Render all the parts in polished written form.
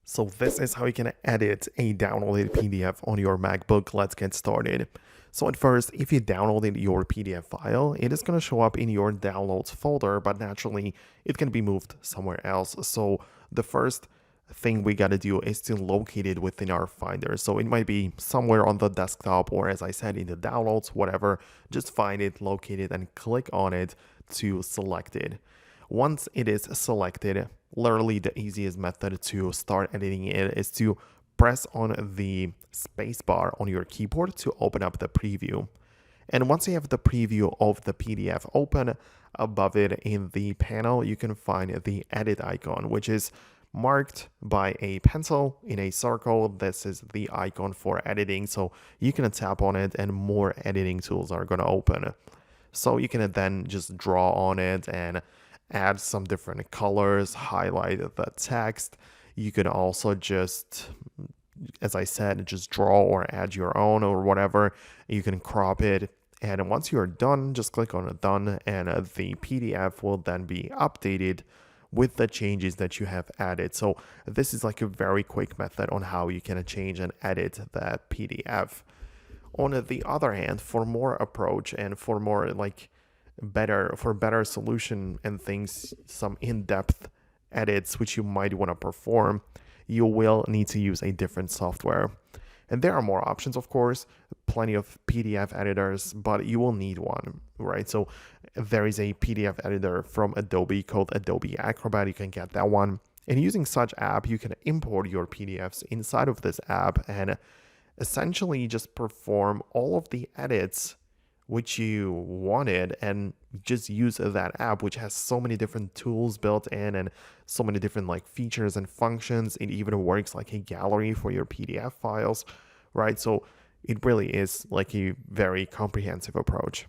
So this is how you can edit a downloaded PDF on your MacBook. Let's get started. So at first, if you downloaded your PDF file, it is going to show up in your downloads folder, but naturally it can be moved somewhere else. So the first thing we got to do is to locate it within our Finder. So it might be somewhere on the desktop, or as I said, in the downloads, whatever. Just find it, locate it, and click on it to select it. Once it is selected, literally the easiest method to start editing it is to press on the spacebar on your keyboard to open up the preview. And once you have the preview of the PDF open, above it in the panel, you can find the edit icon, which is marked by a pencil in a circle. This is the icon for editing. So you can tap on it and more editing tools are going to open. So you can then just draw on it and add some different colors, highlight the text. You can also just, as I said, just draw or add your own or whatever. You can crop it. And once you're done, just click on done, and the PDF will then be updated with the changes that you have added. So this is like a very quick method on how you can change and edit that PDF. On the other hand, for more approach and for more better solution and things, some in-depth edits which you might want to perform, you will need to use a different software. And there are more options, of course, plenty of PDF editors, but you will need one, right? So there is a PDF editor from Adobe called Adobe Acrobat. You can get that one. And using such app, you can import your PDFs inside of this app and essentially just perform all of the edits which you wanted and just use that app, which has so many different tools built in and so many different features and functions. It even works like a gallery for your PDF files, right? So it really is like a very comprehensive approach.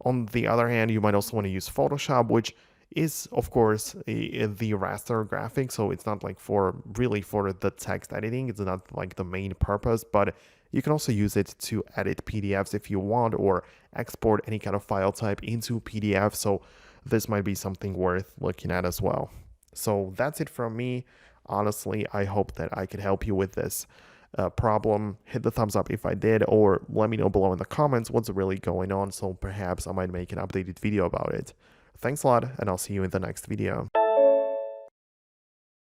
On the other hand, you might also want to use Photoshop, which is of course the raster graphic. So it's not like for the text editing. It's not like the main purpose, but you can also use it to edit PDFs if you want, or export any kind of file type into PDF. So this might be something worth looking at as well. So that's it from me. Honestly, I hope that I could help you with this problem. Hit the thumbs up if I did, or let me know below in the comments what's really going on, so perhaps I might make an updated video about it. Thanks a lot, and I'll see you in the next video.